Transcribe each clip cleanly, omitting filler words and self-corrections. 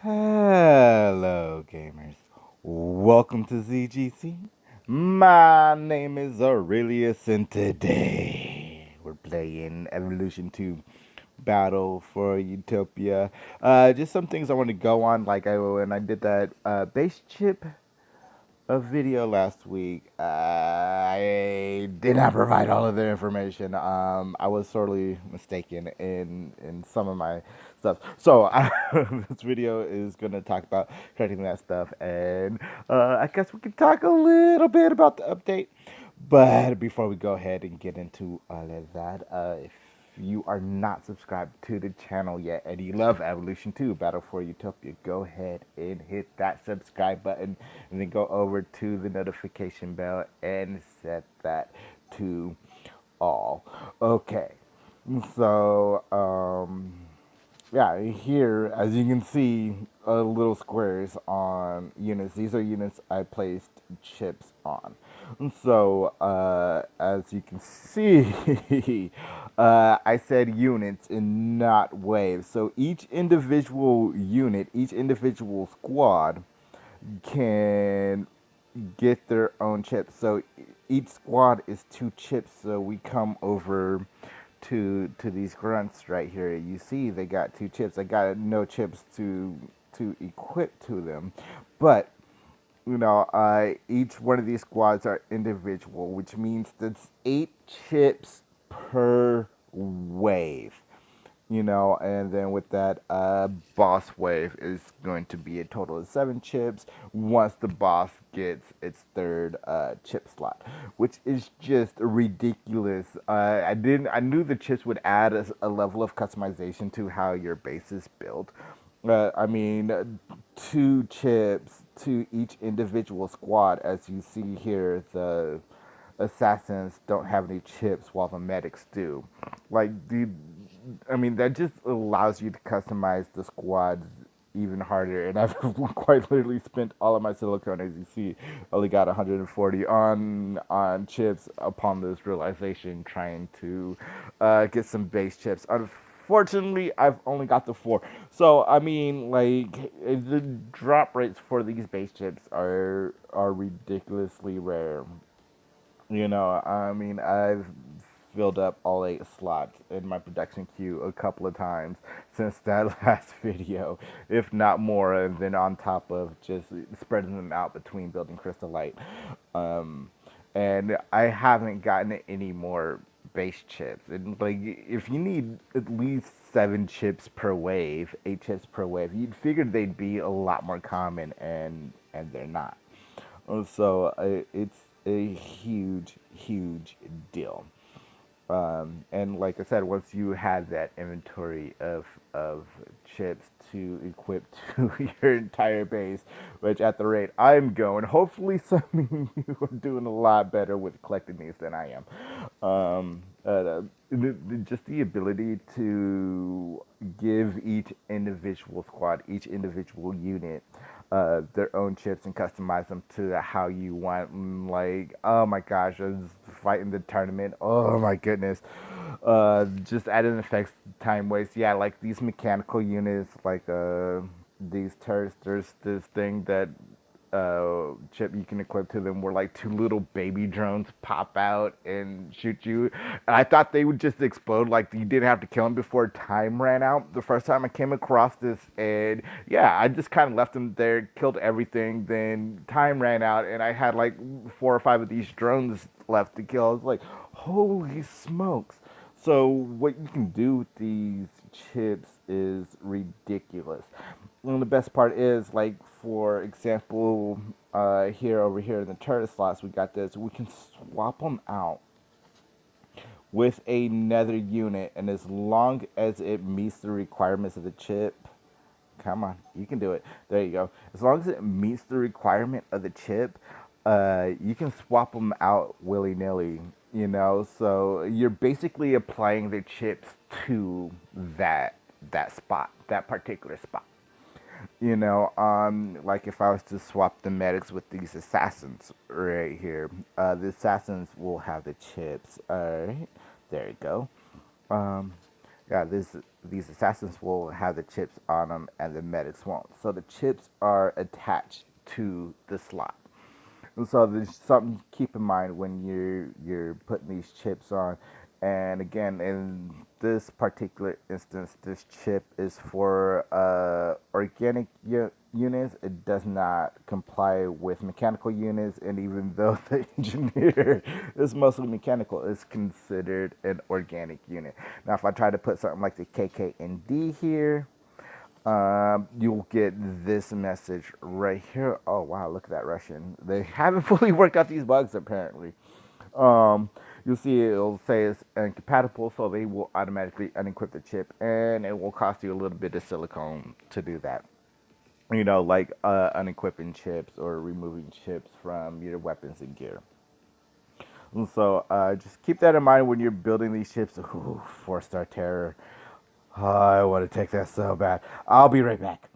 Hello, gamers. Welcome to ZGC. My name is Aurelius, and today we're playing Evolution 2 Battle for Utopia. Just some things I want to go on, like when I did that base chip a video last week. I did not provide all of the information. I was sorely mistaken in some of my stuff. So this video is going to talk about correcting that stuff, and I guess we can talk a little bit about the update. But before we go ahead and get into all of that, if you are not subscribed to the channel yet and you love Evolution 2 Battle for Utopia, go ahead and hit that subscribe button and then go over to the notification bell and set that to all. Okay, so yeah, here as you can see, little squares on units. These are units I placed chips on. So as you can see, I said units and not waves. So each individual unit, each individual squad can get their own chips. So each squad is 2 chips. So we come over to these grunts right here. You see they got 2 chips. I got no chips to equip to them, but each one of these squads are individual, which means that's 8 chips per wave. And then with that, boss wave is going to be a total of 7 chips once the boss gets its third chip slot, which is just ridiculous. I knew the chips would add a level of customization to how your base is built. I mean, 2 chips to each individual squad. As you see here, the assassins don't have any chips while the medics do. I mean, that just allows you to customize the squads even harder. And I've quite literally spent all of my silicone, as you see, only got 140 on chips upon this realization, trying to get some base chips. Unfortunately, I've only got the 4. So I mean, like the drop rates for these base chips are ridiculously rare. I mean, I've filled up all 8 slots in my production queue a couple of times since that last video, if not more, and then on top of just spreading them out between building crystallite. And I haven't gotten any more base chips. And like, if you need at least 7 chips per wave, 8 chips per wave, you'd figure they'd be a lot more common, and they're not. So it's a huge, huge deal. And like I said, once you have that inventory of chips to equip to your entire base, which at the rate I'm going, hopefully some of you are doing a lot better with collecting these than I am. Just the ability to give each individual squad, each individual unit, their own chips and customize them to how you want. Like, oh my gosh, I was fighting the tournament. Oh my goodness. Just added effects, time waste. Yeah, like these mechanical units, like these turrets. There's this thing that chip you can equip to them where like 2 little baby drones pop out and shoot you. And I thought they would just explode, like you didn't have to kill them before time ran out. The first time I came across this, and yeah, I just kind of left them there, killed everything. Then time ran out, and I had like 4 or 5 of these drones left to kill. I was like, holy smokes! So what you can do with these chips is ridiculous. And the best part is, like, for example, over here in the turret slots, we got this. We can swap them out with another unit, and as long as it meets the requirements of the chip, come on, you can do it. There you go. As long as it meets the requirement of the chip, you can swap them out willy nilly. So you're basically applying the chips to that spot, that particular spot. Like if I was to swap the medics with these assassins right here, the assassins will have the chips. All right, there you go. Yeah, this these assassins will have the chips on them and the medics won't. So the chips are attached to the slot. And so there's something to keep in mind when you're putting these chips on. And again, in this particular instance, this chip is for organic units. It does not comply with mechanical units, and even though the engineer is mostly mechanical, it's considered an organic unit. Now, if I try to put something like the KK and D here, you'll get this message right here. Oh wow, look at that Russian. They haven't fully worked out these bugs apparently. You'll see it'll say it's incompatible, so they will automatically unencrypt the chip, and it will cost you a little bit of silicone to do that. You know, like unequipping chips or removing chips from your weapons and gear. And so just keep that in mind when you're building these chips. Ooh, 4-star terror. Oh, I want to take that so bad. I'll be right back.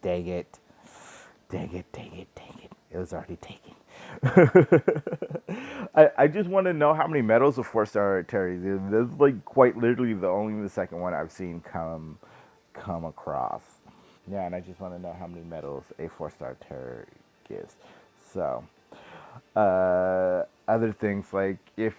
Dang it. Dang it, dang it, dang it. It was already taken. I just want to know how many medals a 4-star Terry. That's like quite literally the second one I've seen come across. Yeah, and I just want to know how many medals a 4-star terror gives. So, other things like if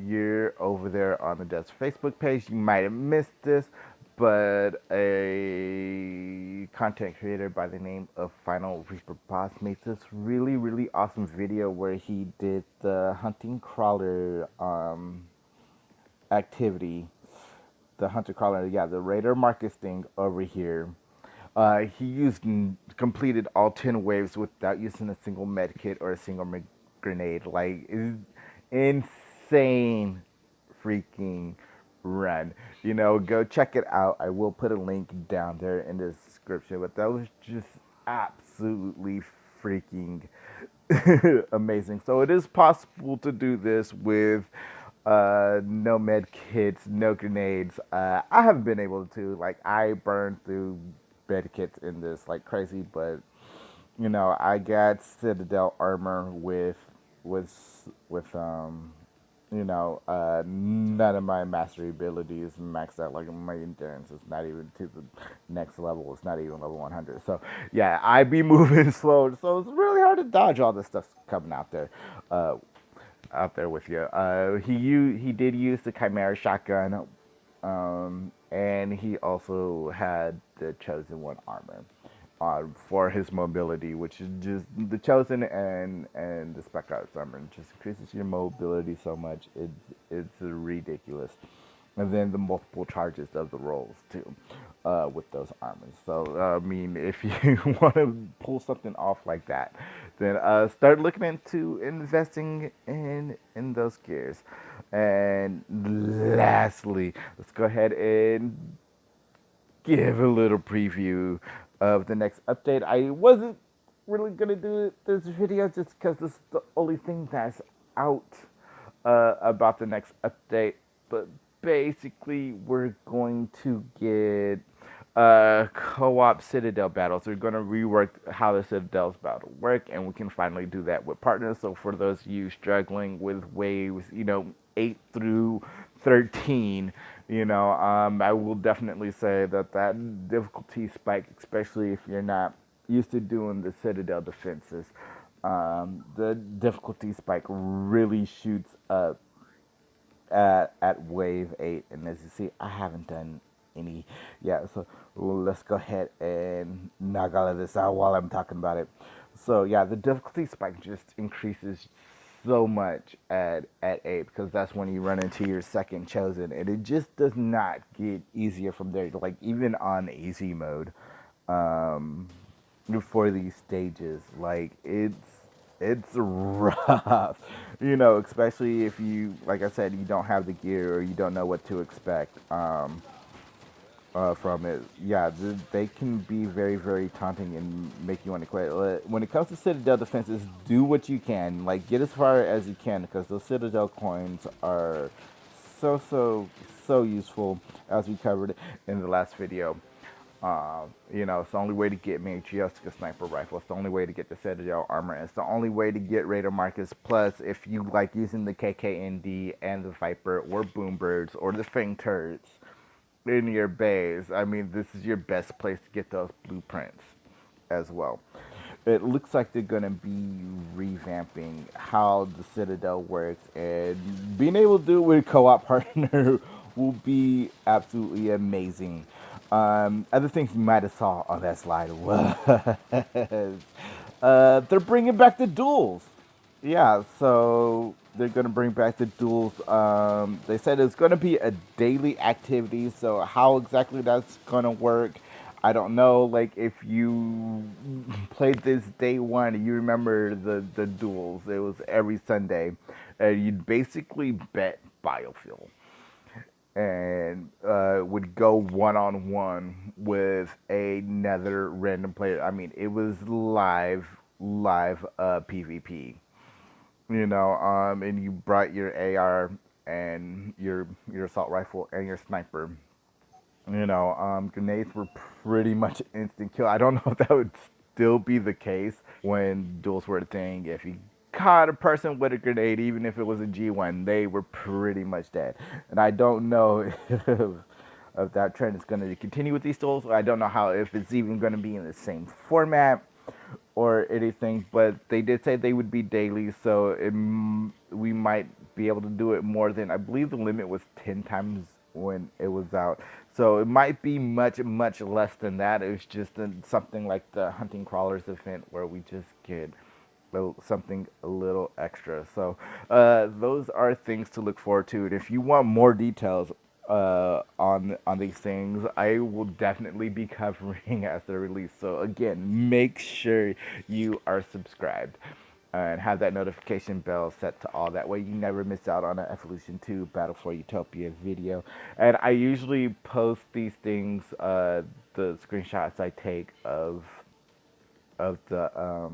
you're over there on the Devs Facebook page, you might have missed this, but a content creator by the name of Final Reaper Boss made this really awesome video where he did the hunting crawler activity, the hunter crawler, yeah, the Raider Marcus thing over here. He completed all 10 waves without using a single med kit or a single grenade. Like, it's insane freaking run. You know, go check it out. I will put a link down there in the description. But that was just absolutely freaking amazing. So it is possible to do this with no med kits, no grenades. I haven't been able to. Like, I burned through med kits in this like crazy, but you know, I got Citadel armor with you know, none of my mastery abilities maxed out. Like, my endurance is not even to the next level. It's not even level 100. So yeah, I be moving slow. So it's really hard to dodge all this stuff coming out there with you. He did use the Chimera shotgun, and he also had the Chosen One armor for his mobility, which is just the Chosen and the Spec Ops armor. It just increases your mobility so much. It's ridiculous. And then the multiple charges of the rolls too, with those armors. So I mean, if you want to pull something off like that, then start looking into investing in those gears. And lastly, let's go ahead and give a little preview of the next update. I wasn't really gonna do this video just because this is the only thing that's out about the next update, but basically we're going to get co-op Citadel battles. We're going to rework how the Citadel's battle work, and we can finally do that with partners. So for those of you struggling with waves, you know, 8 through 13, you know, I will definitely say that difficulty spike, especially if you're not used to doing the Citadel defenses, the difficulty spike really shoots up at wave 8. And as you see, I haven't done any yet, so let's go ahead and knock all of this out while I'm talking about it. So yeah, the difficulty spike just increases so much at 8, because that's when you run into your second Chosen, and it just does not get easier from there. Like, even on easy mode, for these stages, like, it's rough, you know, especially if you, like I said, you don't have the gear or you don't know what to expect from it. Yeah, they can be very taunting and make you want to quit. When it comes to Citadel defenses, do what you can. Like, get as far as you can, because those Citadel coins are so useful, as we covered in the last video. You know, it's the only way to get Matryoshka sniper rifle. It's the only way to get the Citadel armor. It's the only way to get Raider Marcus. Plus, if you like using the KKND and the Viper or Boombirds or the Fang turrets in your base, I mean, this is your best place to get those blueprints as well. It looks like they're gonna be revamping how the Citadel works, and being able to do it with a co-op partner will be absolutely amazing. Other things you might have saw on that slide was they're bringing back the duels. Yeah, so they're gonna bring back the duels. They said it's gonna be a daily activity. So how exactly that's gonna work, I don't know. Like if you played this day one, you remember the duels. It was every Sunday, and you'd basically bet biofuel and would go one on one with another random player. I mean, it was live PvP. You know, and you brought your AR and your assault rifle and your sniper. You know, grenades were pretty much instant kill. I don't know if that would still be the case when duels were a thing. If you caught a person with a grenade, even if it was a G1, they were pretty much dead. And I don't know if that trend is going to continue with these duels. I don't know how, if it's even going to be in the same format or anything, but they did say they would be daily, so we might be able to do it more than, I believe the limit was 10 times when it was out. So it might be much, much less than that. It was just something like the Hunting Crawlers event where we just get something a little extra. So those are things to look forward to. And if you want more details on these things, I will definitely be covering as they're released. So again, make sure you are subscribed and have that notification bell set to all. That way you never miss out on an Evolution 2 Battle for Utopia video. And I usually post these things, the screenshots I take of the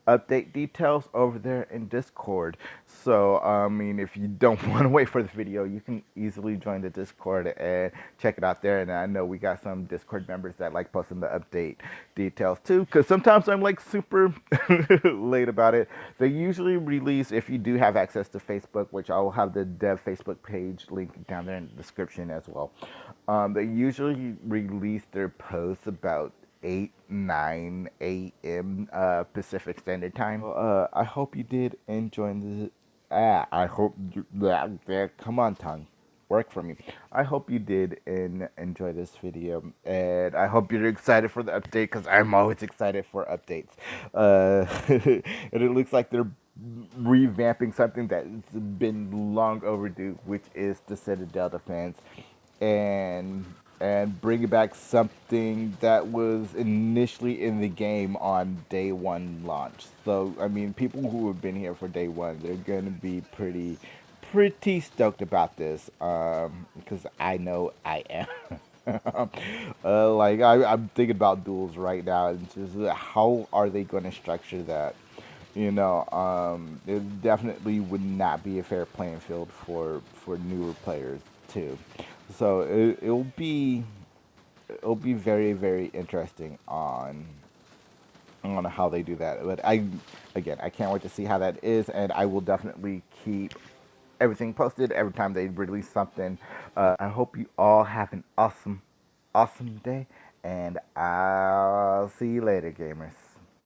update details over there in Discord. So, I mean, if you don't want to wait for the video, you can easily join the Discord and check it out there. And I know we got some Discord members that like posting the update details too, because sometimes I'm like super late about it. They usually release, if you do have access to Facebook, which I will have the dev Facebook page link down there in the description as well. They usually release their posts about 8, 9 a.m. Pacific Standard Time. I hope you did enjoy the. I hope. Come on, tongue. Work for me. I hope you did enjoy this video, and I hope you're excited for the update because I'm always excited for updates. And it looks like they're revamping something that's been long overdue, which is the Citadel defense, and bringing back something that was initially in the game on day one launch. So I mean, people who have been here for day one, they're gonna be pretty stoked about this, because I know I am. Like I'm thinking about duels right now, and just how are they going to structure that? You know, it definitely would not be a fair playing field for newer players too. So it'll be very, very interesting on how they do that. But I can't wait to see how that is, and I will definitely keep everything posted every time they release something. I hope you all have an awesome day, and I'll see you later, gamers.